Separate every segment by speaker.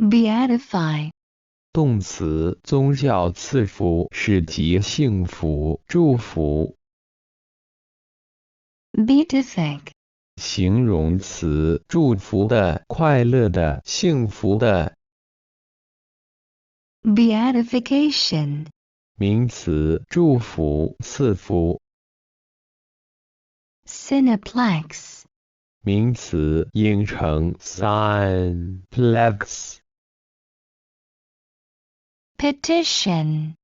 Speaker 1: beatify,
Speaker 2: 动词宗教赐福是极幸福、祝福。
Speaker 1: beatific,
Speaker 2: 形容词祝福的、快乐的、幸福的。
Speaker 1: beatification,
Speaker 2: 名词祝福、赐福。
Speaker 1: cineplex,
Speaker 2: 名词影城 cineplex。petition,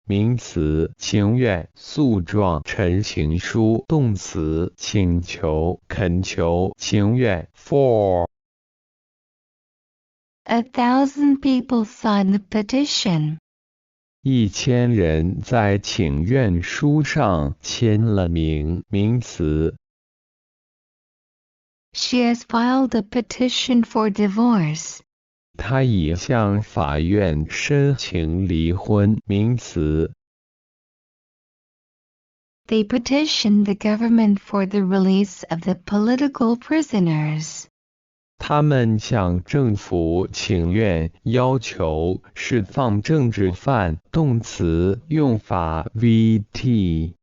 Speaker 2: 名词情愿、诉状、陈情书。动词请求、恳求、情愿 for。
Speaker 1: 1,000 people signed the petition.
Speaker 2: 1000人在请愿书上签了名。名词
Speaker 1: She has filed a petition for divorce.
Speaker 2: 他已向法院申请离婚。名词
Speaker 1: They petitioned the government for the release of the political prisoners.
Speaker 2: 他们向政府请愿，要求释放政治犯。动词用法 vt。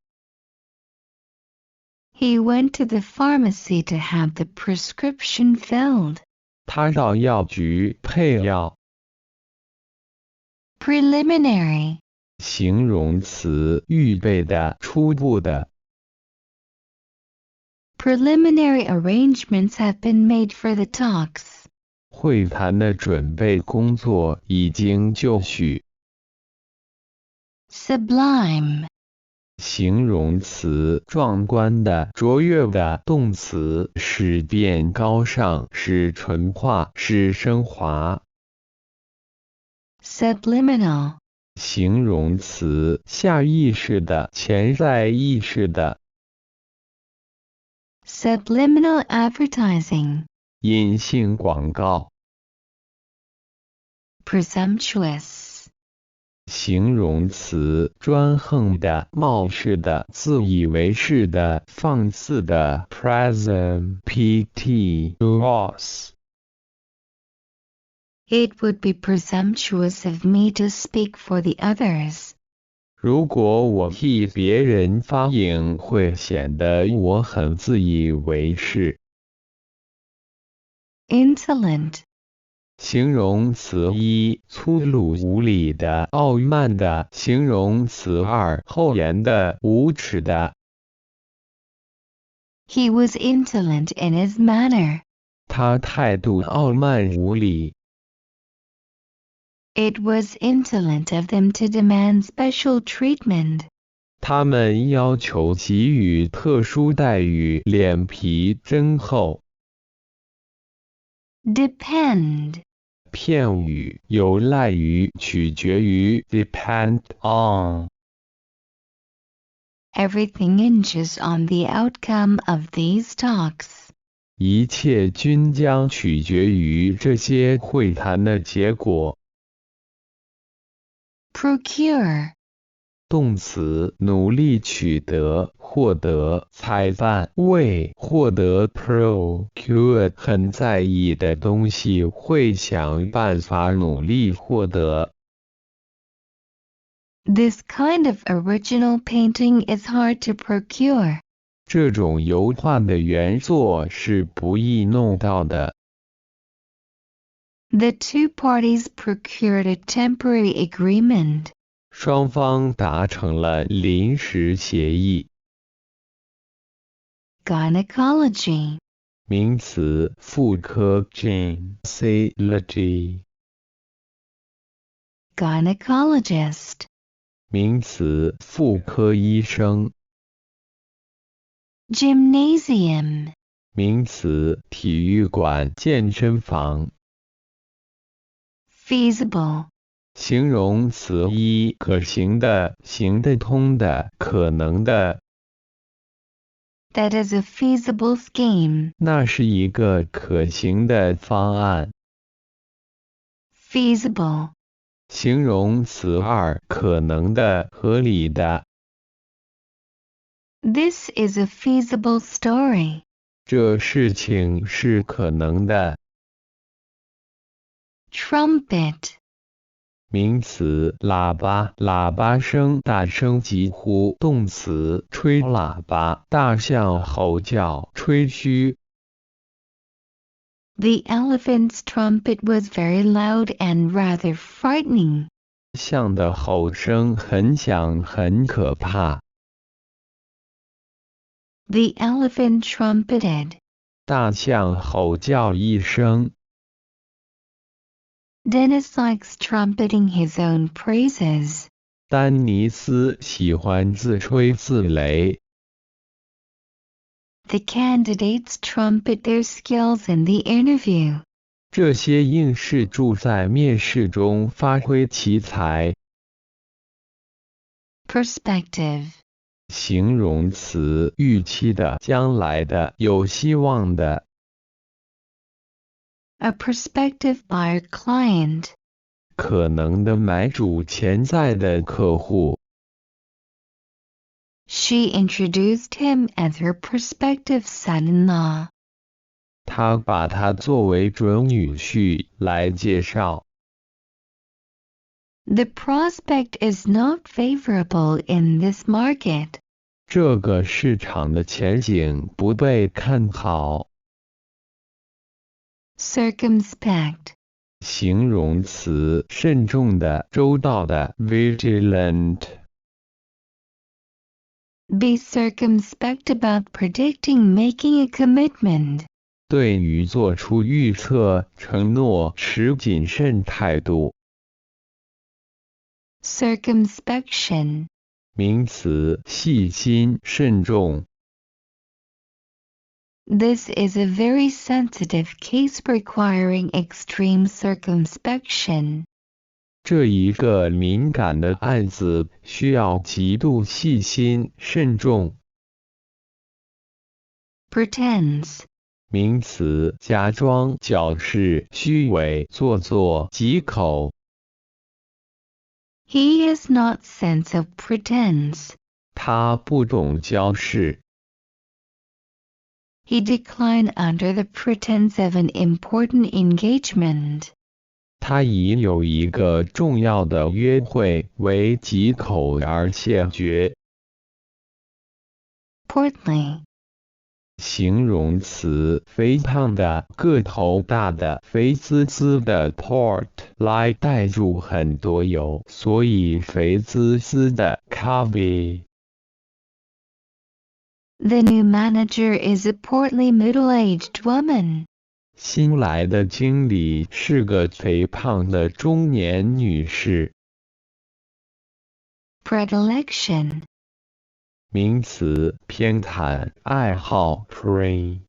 Speaker 1: He went to the pharmacy to have the prescription filled.
Speaker 2: 他到药局配药。
Speaker 1: Preliminary,
Speaker 2: 形容词预备的、初步的。
Speaker 1: preliminary arrangements have been made for the talks.
Speaker 2: 会谈的准备工作已经就绪。
Speaker 1: Sublime,
Speaker 2: 形容词壮观的、卓越的。动词使变高尚、使纯化、使升华。
Speaker 1: subliminal,
Speaker 2: 形容词下意识的、潜在意识的。
Speaker 1: subliminal advertising.
Speaker 2: 隐性广告。
Speaker 1: Presumptuous,
Speaker 2: 形容词专横的、冒失的、自以为是的、放肆的。presumptuous。
Speaker 1: It would be presumptuous of me to speak for the others.
Speaker 2: 如果我替别人发言，会显得我很自以为是。
Speaker 1: Insolent,
Speaker 2: 形容词1粗鲁无礼的、傲慢的。形容词2厚颜的、无耻的。
Speaker 1: he was insolent in his manner.
Speaker 2: 他态度傲慢无礼。
Speaker 1: It was insolent of them to demand special treatment.
Speaker 2: 他们要求给予特殊待遇，脸皮真厚。
Speaker 1: Depend,
Speaker 2: 片语有赖于、取决于 depend on。
Speaker 1: everything hinges on the outcome of these talks.
Speaker 2: 一切均将取决于这些会谈的结果。
Speaker 1: Procure,
Speaker 2: 动词努力取得、获得、采办为获得。procure 很在意的东西，会想办法努力获得。
Speaker 1: this kind of original painting is hard to procure.
Speaker 2: 这种油画的原作是不易弄到的。
Speaker 1: The two parties procured a temporary agreement.
Speaker 2: 双方达成了临时协议。
Speaker 1: Gynecology,
Speaker 2: 名词妇科 gynecology。
Speaker 1: gynecologist,
Speaker 2: 名词妇科医生。
Speaker 1: gymnasium,
Speaker 2: 名词体育馆、健身房。
Speaker 1: feasible,
Speaker 2: 形容词1可行的、行得通的、可能的。
Speaker 1: that is a feasible scheme.
Speaker 2: 那是一个可行的方案。
Speaker 1: Feasible,
Speaker 2: 形容词2可能的、合理的。
Speaker 1: this is a feasible story.
Speaker 2: 这事情是可能的。
Speaker 1: trumpet.
Speaker 2: 名词喇叭，喇叭声大声疾呼。动词吹喇叭，大象吼叫，吹嘘。
Speaker 1: The elephant's trumpet was very loud and rather frightening.
Speaker 2: 象的吼声很响，很可怕。
Speaker 1: The elephant trumpeted.
Speaker 2: 大象吼叫一声。
Speaker 1: Dennis likes trumpeting his own praises.
Speaker 2: 丹尼斯喜欢自吹自擂。
Speaker 1: The candidates trumpet their skills in the interview.
Speaker 2: 这些应试助在面试中发挥奇才。
Speaker 1: Perspective.
Speaker 2: 形容词，预期的、将来的、有希望的。
Speaker 1: A prospective buyer client.
Speaker 2: 可能的买主，潜在的客户。
Speaker 1: She introduced him as her prospective son-in-law.
Speaker 2: 他把他作为准女婿来介绍。
Speaker 1: The prospect is not favorable in this market.
Speaker 2: 这个市场的前景不被看好。
Speaker 1: Circumspect.
Speaker 2: 形容词，慎重的、周到的。Vigilant.
Speaker 1: Be circumspect about predicting making a commitment.
Speaker 2: 对于做出预测、承诺持谨慎态度。
Speaker 1: Circumspection.
Speaker 2: 名词，细心、慎重。
Speaker 1: This is a very sensitive case requiring extreme circumspection.
Speaker 2: 这一个敏感的案子需要极度细心、慎重。
Speaker 1: Pretends.
Speaker 2: 名词，假装、矫饰、虚伪、做作、藉口。
Speaker 1: He is not sense of pretense.
Speaker 2: 他不懂矫饰。
Speaker 1: He declined under the pretense of an important engagement.
Speaker 2: 他以有一个重要的约会为藉口而谢绝。
Speaker 1: Portly.
Speaker 2: 形容词，肥胖的、个头大的、肥滋滋的。Port 来带入很多油，所以肥滋滋的。Cubby.
Speaker 1: The new manager is a portly middle-aged woman.
Speaker 2: 新来的经理是个肥胖的中年女士。
Speaker 1: Predilection.
Speaker 2: 名词，偏袒、爱好。Predilectn.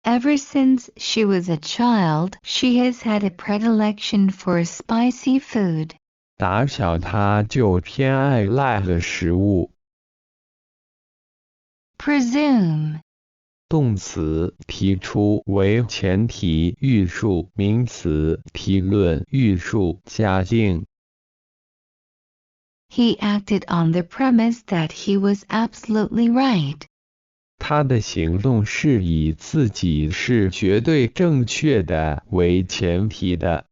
Speaker 1: Ever since she was a child, she has had a predilection for spicy food.
Speaker 2: 打小她就偏爱辣的食物。
Speaker 1: Presume.
Speaker 2: 动词，提出为前提预述。名词，提论预述假定。
Speaker 1: He acted on the premise that he was absolutely right.
Speaker 2: 他的行动是以自己是绝对正确的为前提的。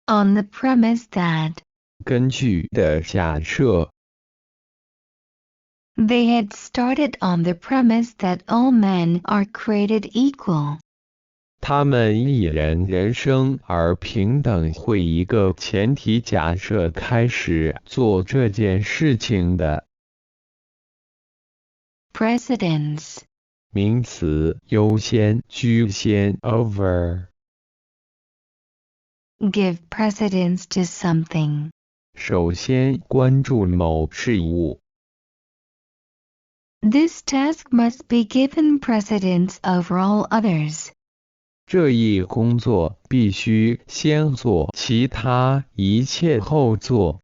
Speaker 1: On the premise that.
Speaker 2: 根据的假设。
Speaker 1: They had started on the premise that all men are created equal.
Speaker 2: 他们以人生而平等会一个前提假设开始做这件事情的。
Speaker 1: Precedence.
Speaker 2: 名词，优先、居先。Over.
Speaker 1: Give precedence to something.
Speaker 2: 首先关注某事物。
Speaker 1: This task must be given precedence over all others.
Speaker 2: 这一工作必须先做，其他一切后做。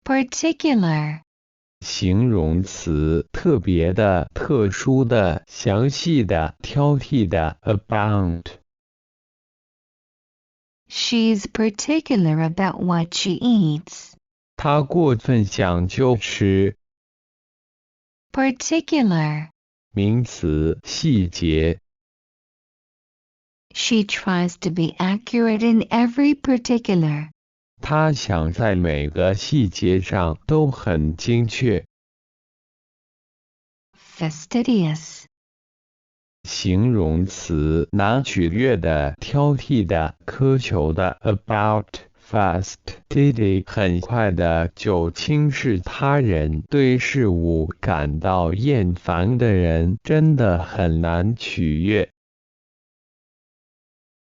Speaker 1: Particular.
Speaker 2: 形容词，特别的、特殊的、详细的、挑剔的。Abound.
Speaker 1: She's particular about what she eats.
Speaker 2: 她过分讲究吃。
Speaker 1: Particular.
Speaker 2: 名词细节。
Speaker 1: She tries to be accurate in every particular.
Speaker 2: 她想在每个细节上都很精确。
Speaker 1: Fastidious.
Speaker 2: 形容词拿取悦的、挑剔的、苛求的。About fast did 很快的就轻视他人，对事物感到厌烦的人真的很难取悦。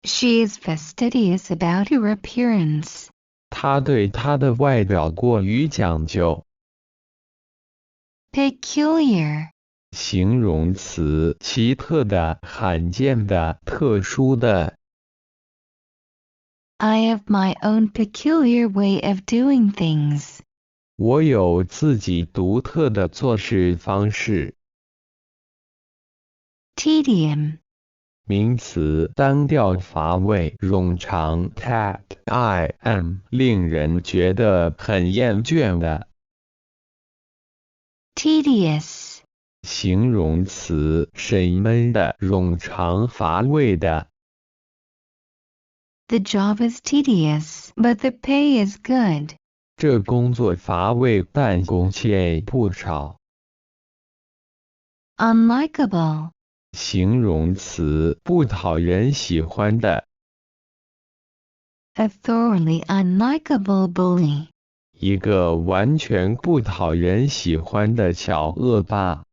Speaker 1: She is fastidious about her appearance.
Speaker 2: 她对她的外表过于讲究。
Speaker 1: Peculiar.
Speaker 2: 形容词奇特的、罕见的、特殊的。
Speaker 1: I have my own peculiar way of doing things.
Speaker 2: 我有自己独特的做事方式。
Speaker 1: Tedium.
Speaker 2: 名词单调乏味冗长 T-I-M 令人觉得很厌倦的。
Speaker 1: Tedious.
Speaker 2: 形容词沈闷的冗长乏味的。
Speaker 1: The job is tedious, but the pay is good.
Speaker 2: 这工作乏味但工钱不少。
Speaker 1: Unlikable.
Speaker 2: 形容词不讨人喜欢的。
Speaker 1: A thoroughly unlikable bully.
Speaker 2: 一个完全不讨人喜欢的小恶霸。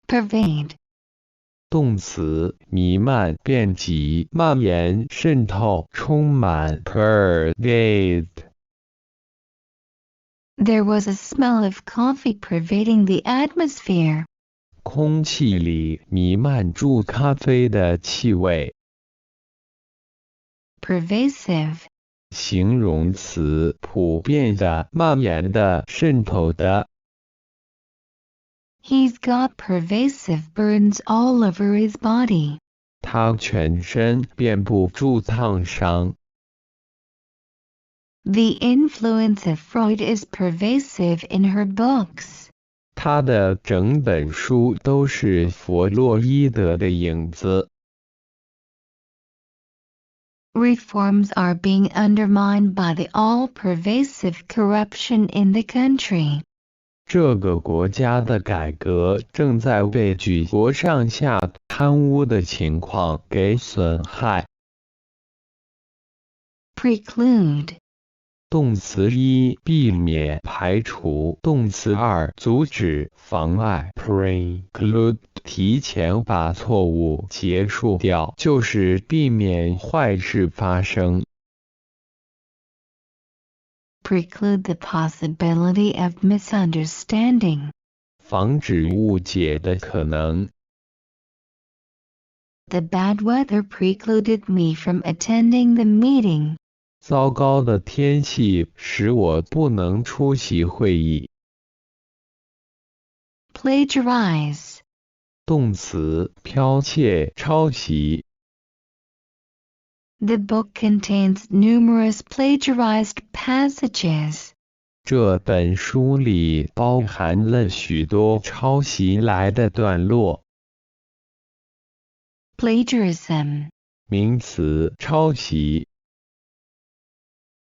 Speaker 1: Pervade.
Speaker 2: 动词弥漫、遍及、蔓延、渗透、充满。Pervade.
Speaker 1: There was a smell of coffee pervading the atmosphere.
Speaker 2: 空气里弥漫住咖啡的气味。
Speaker 1: Pervasive.
Speaker 2: 形容词普遍的、蔓延的、渗透的。
Speaker 1: He's got pervasive burns all over his body.
Speaker 2: 他全身遍布住烫伤。
Speaker 1: The influence of Freud is pervasive in her books.
Speaker 2: 他的整本书都是弗洛伊德的影子。
Speaker 1: Reforms are being undermined by the all-pervasive corruption in the country.
Speaker 2: 这个国家的改革正在被举国上下贪污的情况给损害。
Speaker 1: Preclude.
Speaker 2: 动词一避免、排除；动词二阻止、妨碍。Preclude 提前把错误结束掉，就是避免坏事发生。
Speaker 1: Preclude the possibility of misunderstanding.
Speaker 2: 防止误解的可能。
Speaker 1: The bad weather precluded me from attending the meeting.
Speaker 2: 糟糕的天气使我不能出席会议。
Speaker 1: Plagiarize.
Speaker 2: 动词剽窃、抄袭。
Speaker 1: The book contains numerous plagiarized passages.
Speaker 2: 这本书里包含了许多抄袭来的段落。
Speaker 1: Plagiarism.
Speaker 2: 名词抄袭。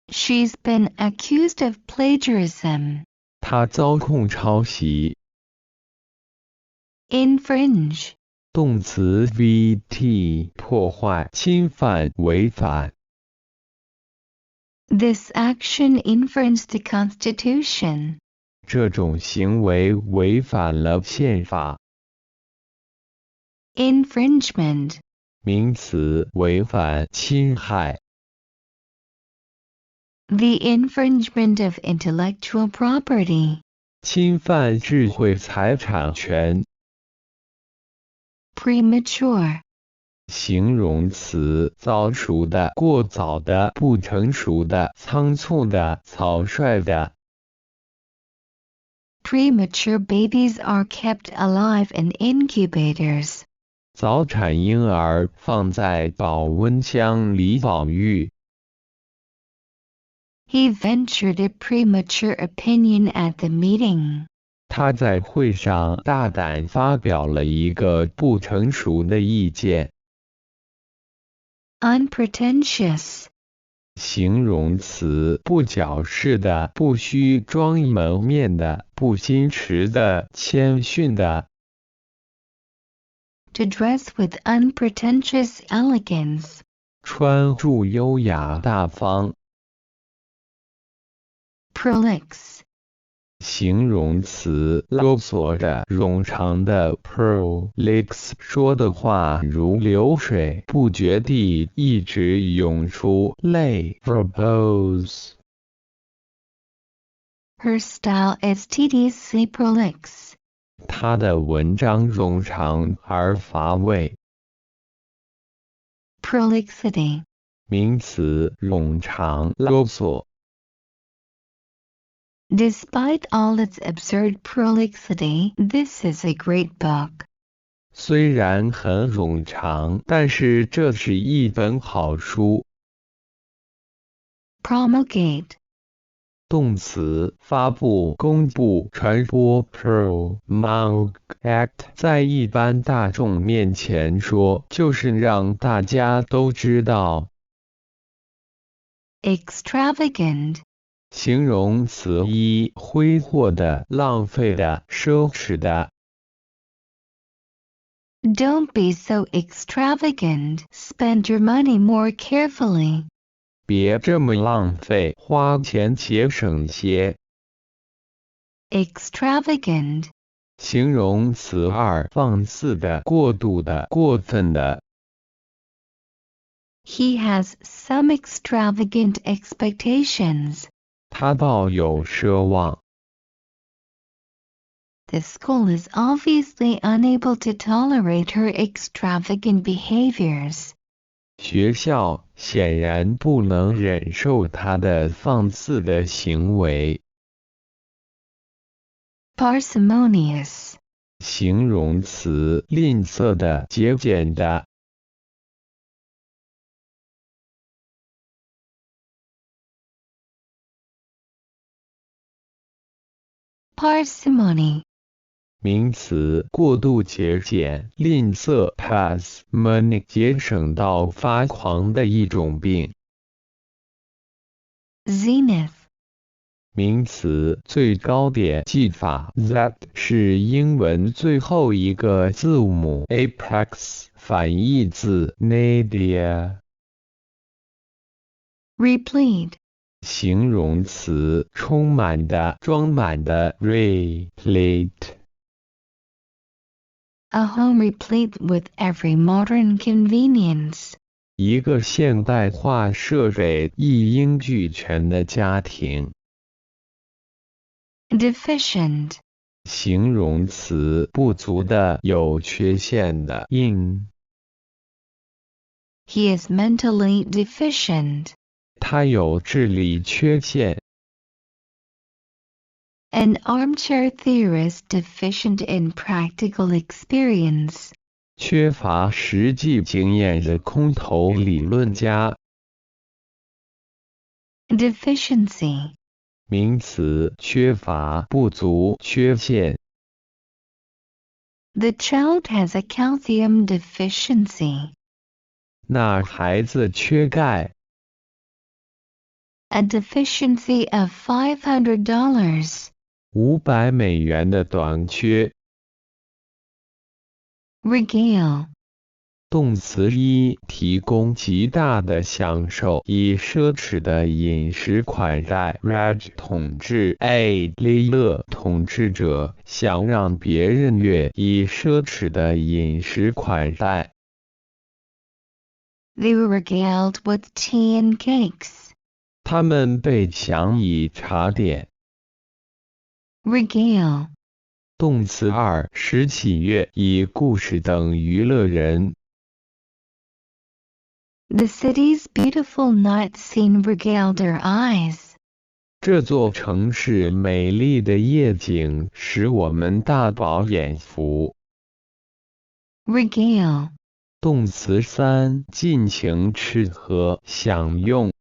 Speaker 1: She's been accused of plagiarism.
Speaker 2: 他遭控抄袭。
Speaker 1: Infringe.
Speaker 2: 动词 vt 破坏、侵犯、违反。
Speaker 1: This action infringed the Constitution.
Speaker 2: 这种行为违反了宪法。
Speaker 1: Infringement.
Speaker 2: 名词违反、侵害。
Speaker 1: The infringement of intellectual property.
Speaker 2: 侵犯智慧财产权。
Speaker 1: Premature.
Speaker 2: 形容词早熟的、过早的、不成熟的、仓促的、草率的。
Speaker 1: Premature babies are kept alive in incubators.
Speaker 2: 早产婴儿放在保温箱里保育。
Speaker 1: He ventured a premature opinion at the meeting.
Speaker 2: 他在会上大胆发表了一个不成熟的意见。
Speaker 1: Unpretentious.
Speaker 2: 形容词，不矫饰的，不需装门面的，不矜持的，谦逊的。
Speaker 1: To dress with unpretentious elegance.
Speaker 2: 穿着优雅大方。
Speaker 1: Prolix.
Speaker 2: 形容词，啰嗦的，冗长的。prolix 说的话如流水，不绝地一直涌出泪。verbose.
Speaker 1: Her style is tediously prolix.
Speaker 2: 他的文章冗长而乏味。
Speaker 1: Prolixity.
Speaker 2: 名词，冗长啰嗦。
Speaker 1: Despite all its absurd prolixity, this is a great book.
Speaker 2: 虽然很冗长，但是这是一本好书。
Speaker 1: Promulgate.
Speaker 2: 动词，发布、公布、传播。promulgate 在一般大众面前说，就是让大家都知道。
Speaker 1: Extravagant.
Speaker 2: 形容词一，挥霍的、浪费的、奢侈的。
Speaker 1: Don't be so extravagant. Spend your money more carefully.
Speaker 2: 别这么浪费，花钱节省些。
Speaker 1: Extravagant.
Speaker 2: 形容词二，放肆的、过度的、过分的。
Speaker 1: He has some extravagant expectations.
Speaker 2: 他抱有奢望。
Speaker 1: The school is obviously unable to tolerate her extravagant behaviors.
Speaker 2: 学校显然不能忍受他的放肆的行为。
Speaker 1: Parsimonious.
Speaker 2: 形容词，吝啬的、节俭的。
Speaker 1: Parsimony.
Speaker 2: 名词，过度节俭、吝啬。parsimony 节省到发狂的一种病。
Speaker 1: Zenith.
Speaker 2: 名词，最高点技法。Z 是英文最后一个字母。apex 反义字 nadir。Replete. 形容词，充满的、装满的。replete。
Speaker 1: A home replete with every modern convenience.
Speaker 2: 一个现代化设备一应俱全的家庭。
Speaker 1: Deficient.
Speaker 2: 形容词，不足的、有缺陷的。He
Speaker 1: is mentally deficient.
Speaker 2: 他有智力缺陷。
Speaker 1: An armchair theorist deficient in practical experience.
Speaker 2: 缺乏实际经验的空头理论家。
Speaker 1: Deficiency.
Speaker 2: 名词，缺乏、不足、缺陷。
Speaker 1: The child has a calcium deficiency.
Speaker 2: 那孩子缺钙。
Speaker 1: A deficiency of $500.
Speaker 2: $500的短缺。
Speaker 1: Regale.
Speaker 2: 动词一，提供极大的享受，以奢侈的饮食款待。Raj 统治。利勒统治者想让别人以奢侈的饮食款待。
Speaker 1: They were regaled with tea and cakes.
Speaker 2: 他们被强以茶点。
Speaker 1: Regale.
Speaker 2: 动词二，使喜悦，以故事等娱乐人。
Speaker 1: The city's beautiful night scene regaled their eyes.
Speaker 2: 这座城市美丽的夜景使我们大饱眼福。
Speaker 1: Regale.
Speaker 2: 动词三，尽情吃喝，享用。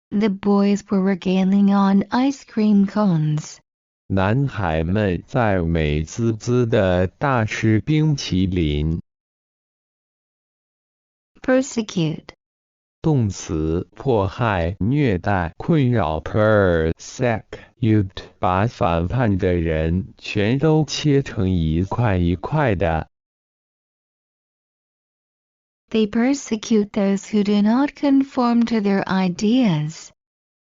Speaker 1: The boys were regaling on ice cream cones.
Speaker 2: 男孩们在美滋滋地大吃冰淇淋。
Speaker 1: persecute,
Speaker 2: 动词迫害、虐待、困扰 persecute 把反叛的人全都切成一块一块的。
Speaker 1: they persecute those who do not conform to their ideas.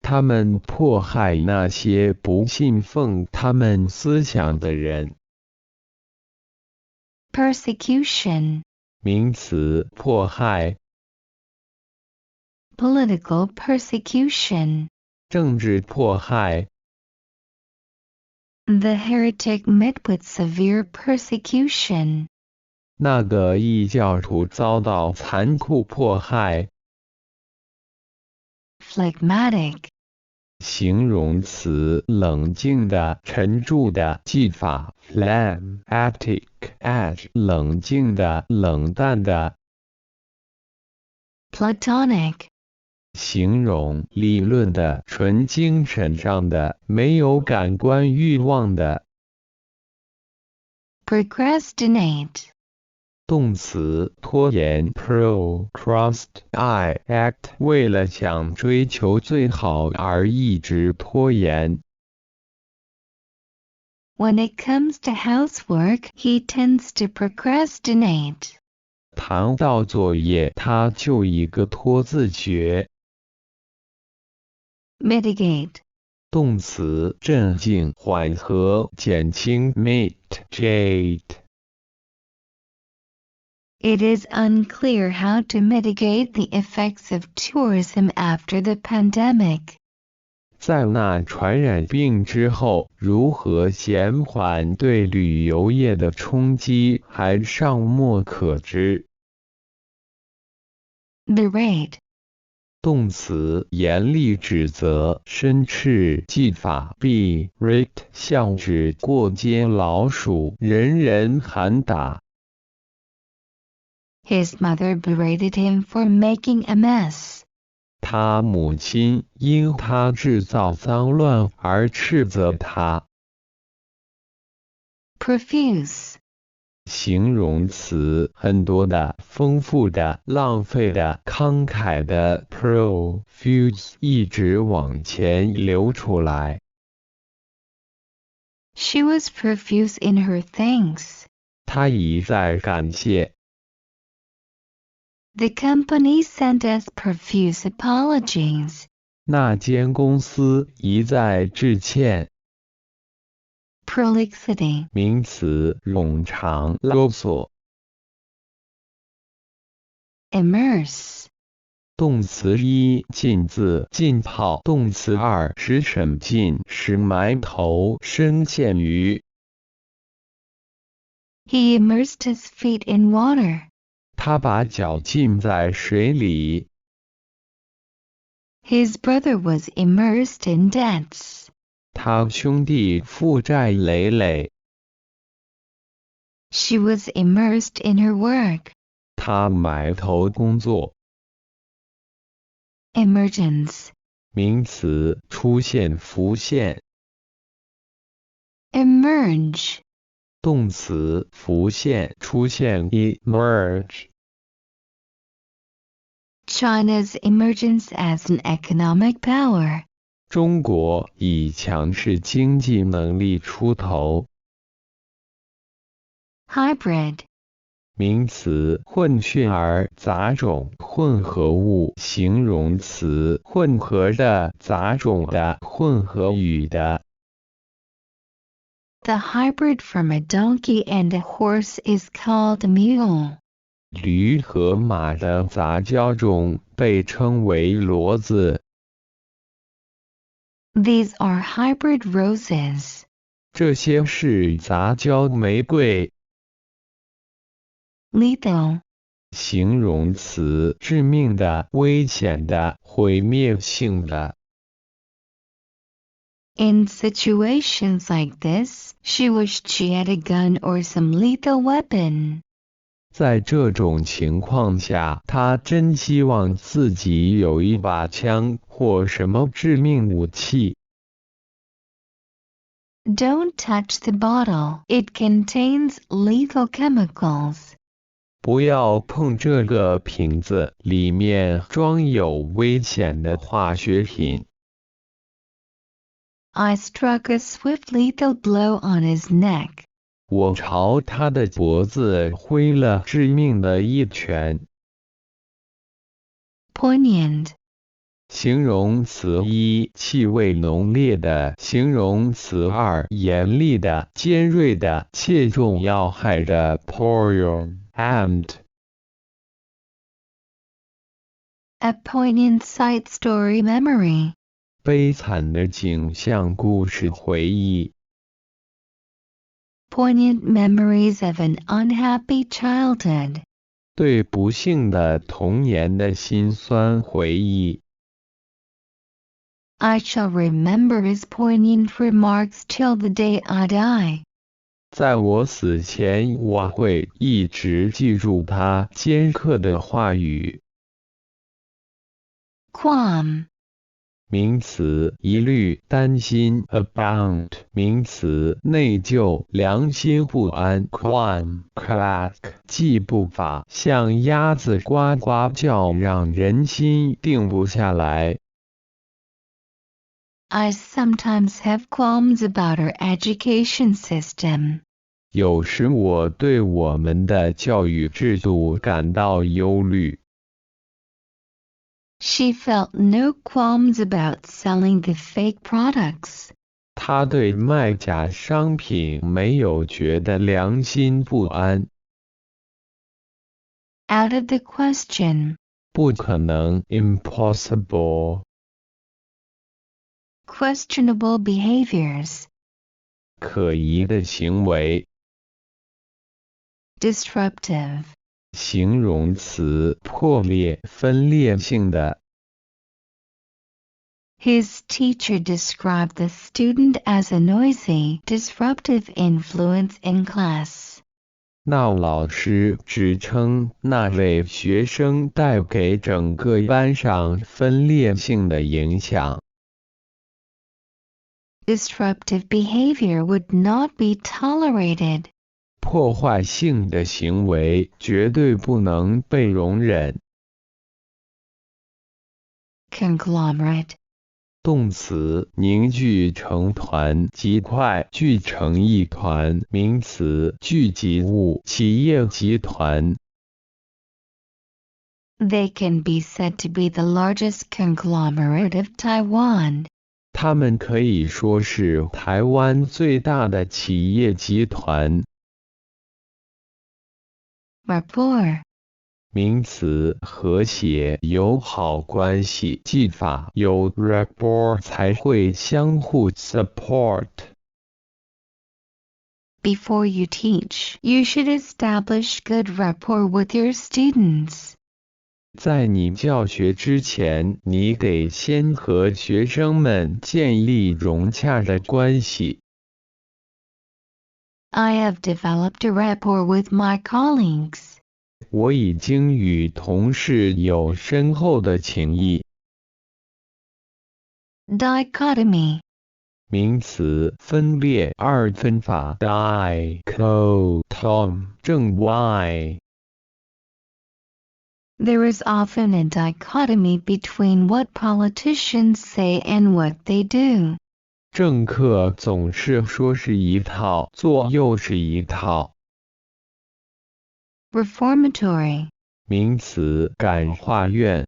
Speaker 2: 他们迫害那些不信奉他们思想的人。
Speaker 1: persecution,
Speaker 2: 名词迫害。
Speaker 1: political persecution.
Speaker 2: 政治迫害。
Speaker 1: The heretic met with severe persecution.
Speaker 2: 那个异教徒遭到残酷迫害。
Speaker 1: phlegmatic,
Speaker 2: 形容词冷静的、沉住的技法 phlegmatic as 冷静的、冷淡的。
Speaker 1: platonic,
Speaker 2: 形容理论的、纯精神上的、没有感官欲望的。
Speaker 1: procrastinate,
Speaker 2: 动词拖延 procrastinate 为了想追求最好而一直拖延。
Speaker 1: when it comes to housework, he tends to procrastinate.
Speaker 2: 谈到作业，他就一个拖字诀。
Speaker 1: mitigate,
Speaker 2: 动词镇静、缓和、减轻 mitigate。It
Speaker 1: is unclear how to mitigate the effects of tourism after the pandemic.
Speaker 2: 在那传染病之后，如何减缓对旅游业的冲击还尚莫可知。
Speaker 1: berate,
Speaker 2: 动词严厉指责、申斥技法 berate 像指过街老鼠，人人喊打。
Speaker 1: his mother berated him for making a mess.
Speaker 2: 他母亲因他制造脏乱而斥责他。
Speaker 1: profuse,
Speaker 2: 形容词很多的、丰富的、浪费的、慷慨的 profuse 一直往前流出来。
Speaker 1: she was profuse in her thanks.
Speaker 2: 他一再感谢。
Speaker 1: The company sent us profuse apologies.
Speaker 2: 那间公司一再致歉。
Speaker 1: prolixity,
Speaker 2: 名词冗长、啰嗦。
Speaker 1: immerse,
Speaker 2: 动词一浸渍、浸泡，动词二使沉浸、使埋头、深陷于。
Speaker 1: he immersed his feet in water.
Speaker 2: 他把脚浸在水里。
Speaker 1: His brother was immersed in debts.
Speaker 2: 他兄弟负债累累。
Speaker 1: She was immersed in her work.
Speaker 2: 他埋头工作。
Speaker 1: emergence,
Speaker 2: 名词出现、浮现。
Speaker 1: emerge,
Speaker 2: 动词浮现、出现 emerge。China's
Speaker 1: emergence as an economic power.
Speaker 2: 中国以强势经济能力出头。
Speaker 1: hybrid,
Speaker 2: 名词混血儿、杂种、混合物。形容词混合的、杂种的、混合语的。
Speaker 1: The hybrid from a donkey and a horse is called a mule.
Speaker 2: 驴和马的杂交种被称为骡子。
Speaker 1: These are hybrid roses.
Speaker 2: 这些是杂交玫瑰。
Speaker 1: Lethal,
Speaker 2: 形容词致命的、危险的、毁灭性的。
Speaker 1: In situations like this, she wished she had a gun or some lethal weapon.
Speaker 2: 在这种情况下，他真希望自己有一把枪或什么致命武器。
Speaker 1: Don't touch the bottle. It contains lethal chemicals.
Speaker 2: 不要碰这个瓶子，里面装有危险的化学品。
Speaker 1: I struck a swift lethal blow on his neck.
Speaker 2: 我朝他的脖子挥了致命的一拳。
Speaker 1: Poignant.
Speaker 2: 形容词一，气味浓烈的；形容词二，严厉的、尖锐的、切中要害的。Poignant.
Speaker 1: A poignant sight story memory.
Speaker 2: 悲惨的景象故事回忆。
Speaker 1: Poignant memories of an unhappy childhood.
Speaker 2: 对不幸的童年的辛酸回忆。
Speaker 1: I shall remember his poignant remarks till the day I die.
Speaker 2: 在我死前，我会一直记住他尖刻的话语。
Speaker 1: Qualm.
Speaker 2: 名词疑虑、担心。Abound. 名词内疚、良心不安。Qualm. Clack. 记步伐，像鸭子呱呱叫，让人心定不下来。
Speaker 1: I sometimes have qualms about our education system.
Speaker 2: 有时我对我们的教育制度感到忧虑。
Speaker 1: She felt no qualms about selling the fake products.
Speaker 2: 她对卖假商品没有觉得良心不安。
Speaker 1: Out of the question.
Speaker 2: 不可能 impossible.
Speaker 1: Questionable behaviors.
Speaker 2: 可疑的行为。
Speaker 1: Disruptive.
Speaker 2: 形容词破裂、分裂性的。
Speaker 1: His teacher described the student as a noisy, disruptive influence in class.
Speaker 2: 那老师指称那位学生带给整个班上分裂性的影响。
Speaker 1: Disruptive behavior would not be tolerated.
Speaker 2: 破坏性的行为绝对不能被容忍。
Speaker 1: Conglomerate.
Speaker 2: 动词凝聚成团、集块、聚成一团。名词聚集物、企业集团。
Speaker 1: They can be said to be the largest conglomerate of Taiwan.
Speaker 2: 它们可以说是台湾最大的企业集团。
Speaker 1: Rapport.
Speaker 2: 名词和谐、友好关系。技法有 rapport 才会相互 support。Before
Speaker 1: you teach, you should establish good rapport with your students.
Speaker 2: 在你教学之前，你得先和学生们建立融洽的关系。
Speaker 1: I have developed a rapport with my colleagues.
Speaker 2: 我已经与同事有深厚的情谊。
Speaker 1: Dichotomy.
Speaker 2: 名词分裂、二分法。dichotom 正 y。There
Speaker 1: is often a dichotomy between what politicians say and what they do.
Speaker 2: 政客总是说是一套，做又是一套。
Speaker 1: Reformatory.
Speaker 2: 名词感化院。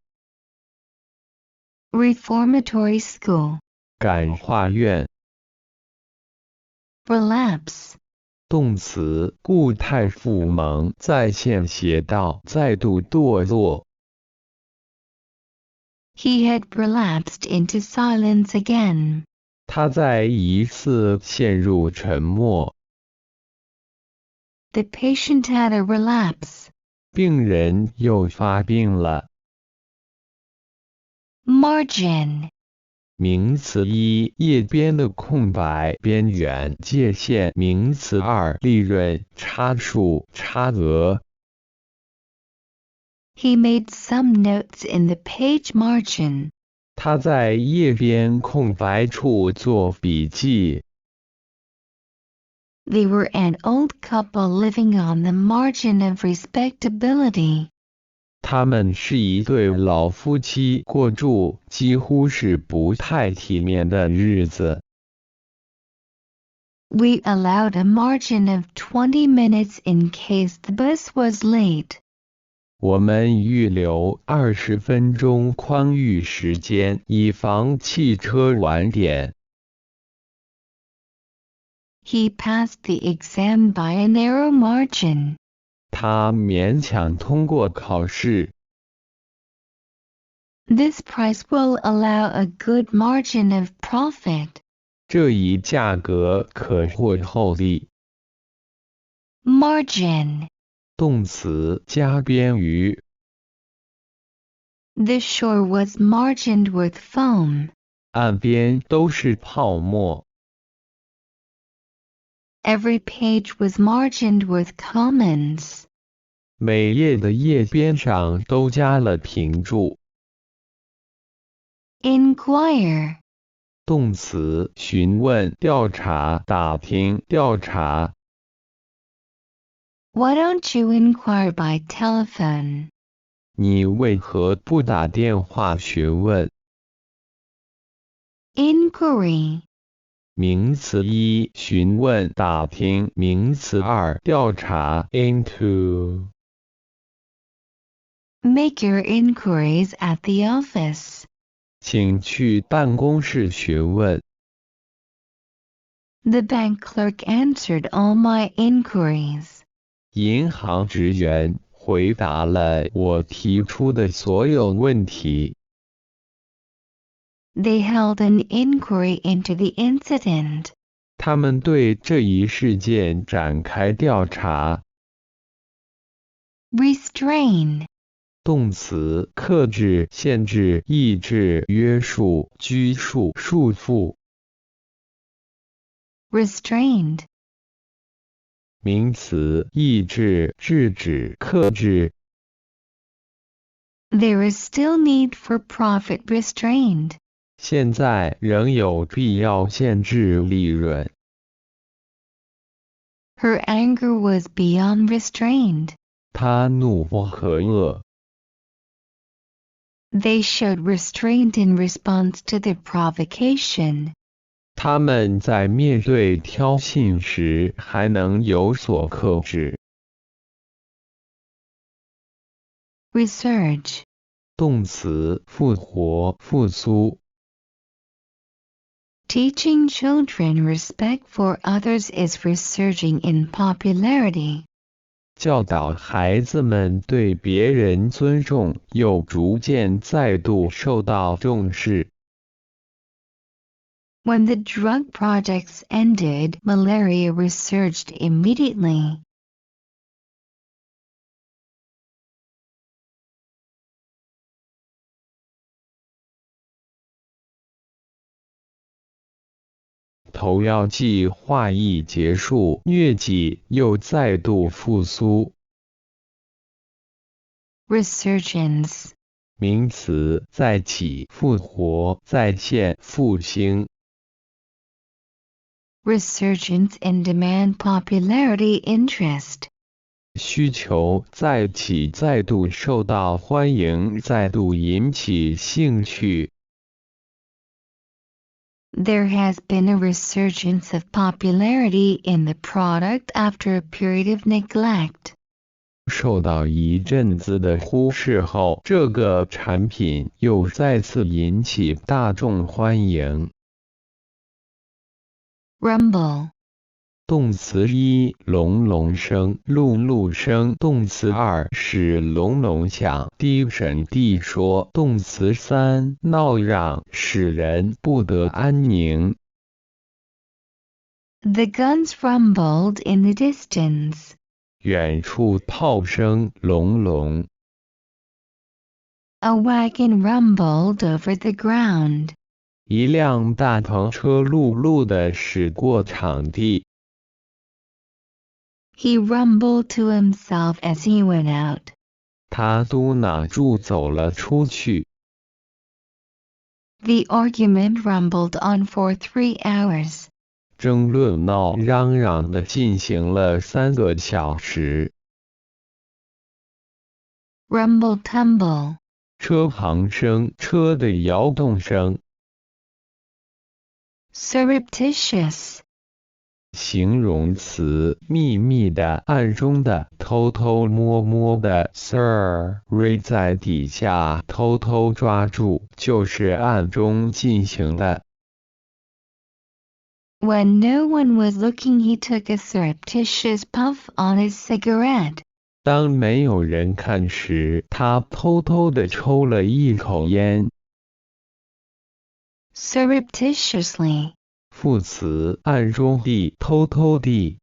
Speaker 1: Reformatory school.
Speaker 2: 感化院。
Speaker 1: Relapse.
Speaker 2: 动词固态复萌，再现邪道，再度堕落。
Speaker 1: He had relapsed into silence again.
Speaker 2: 他再一次陷入沉默。
Speaker 1: The patient had a relapse.
Speaker 2: 病人又发病了。
Speaker 1: Margin.
Speaker 2: 名词一，页边的空白、边缘、界限。名词二，利润、差数、差额。
Speaker 1: He made some notes in the page margin.
Speaker 2: 他在页边空白处做笔记。
Speaker 1: They were an old couple living on the margin of respectability.
Speaker 2: 他们是一对老夫妻，过住几乎是不太体面的日子。
Speaker 1: We allowed a margin of 20 minutes in case the bus was late.
Speaker 2: 我们预留20分钟宽裕时间，以防汽车晚点。
Speaker 1: He passed the exam by a narrow margin.
Speaker 2: 他勉强通过考试。
Speaker 1: This price will allow a good margin of profit.
Speaker 2: 这一价格可获厚利。
Speaker 1: Margin.
Speaker 2: 动词加边语。
Speaker 1: The shore was margined with foam.
Speaker 2: 岸边都是泡沫。
Speaker 1: Every page was margined with comments.
Speaker 2: 每页的页边上都加了评注。
Speaker 1: Inquire.
Speaker 2: 动词询问、调查、打听、调查。
Speaker 1: Why don't you inquire by telephone?
Speaker 2: 你为何不打电话询问？
Speaker 1: Inquiry.
Speaker 2: 名词一，询问、打听；名词二，调查。into。
Speaker 1: Make your inquiries at the office.
Speaker 2: 请去办公室询问。
Speaker 1: The bank clerk answered all my inquiries.
Speaker 2: 银行职员回答了我提出的所有问题。
Speaker 1: They held an inquiry into the incident.
Speaker 2: 他们对这一事件展开调查。
Speaker 1: Restrain.
Speaker 2: 动词克制、限制、抑制、约束、拘束、束缚。
Speaker 1: Restrained.
Speaker 2: 名词抑制、制止、克制。
Speaker 1: There is still need for profit restrained.
Speaker 2: 现在仍有必要限制利润。
Speaker 1: Her anger was beyond restrained.
Speaker 2: 她怒不可遏。
Speaker 1: They showed restraint in response to the provocation.
Speaker 2: 他们在面对挑衅时还能有所克制。
Speaker 1: Resurge.
Speaker 2: 动词复活、复苏。
Speaker 1: Teaching children respect for others is resurging in popularity.
Speaker 2: 教导孩子们对别人尊重，又逐渐再度受到重视。
Speaker 1: When the drug projects ended, malaria resurged immediately.
Speaker 2: 投药计划一结束，疟疾又再度复苏。
Speaker 1: Resurgence.
Speaker 2: 名词再起、复活、再现、复兴。
Speaker 1: Resurgence in demand popularity interest.
Speaker 2: 需求再起，再度受到欢迎，再度引起兴趣。
Speaker 1: There has been a resurgence of popularity in the product after a period of neglect.
Speaker 2: 受到一阵子的忽视后，这个产品又再次引起大众欢迎。
Speaker 1: Rumble.
Speaker 2: 动词一，隆隆声、噜噜声；动词二，使隆隆响、低声地说；动词三，闹嚷，使人不得安宁。
Speaker 1: The guns rumbled in the distance.
Speaker 2: 远处炮声隆隆。
Speaker 1: A wagon rumbled over the ground.
Speaker 2: 一辆大篷车辘辘地驶过场地。
Speaker 1: He rumbled to himself as he went out.
Speaker 2: 他嘟囔着走了出去。
Speaker 1: The argument rumbled on for 3 hours.
Speaker 2: 争论闹嚷嚷地进行了3个小时。
Speaker 1: rumble tumble,
Speaker 2: 车行声，车的摇动声。
Speaker 1: surreptitious,
Speaker 2: 形容词，秘密的、暗中的、偷偷摸摸的。Sir， 在底下偷偷抓住，就是暗中进行的。
Speaker 1: when no one was looking he took a surreptitious puff on his cigarette.
Speaker 2: 当没有人看时，他偷偷地抽了一口烟。
Speaker 1: surreptitiously,
Speaker 2: 副词，暗中地、偷偷地。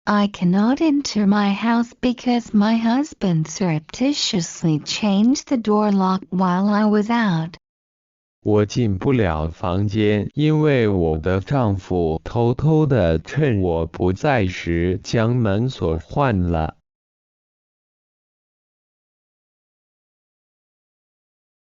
Speaker 1: I cannot enter my house because my husband surreptitiously changed the door lock while I was out.
Speaker 2: 我进不了房间，因为我的丈夫偷偷地趁我不在时将门锁换了。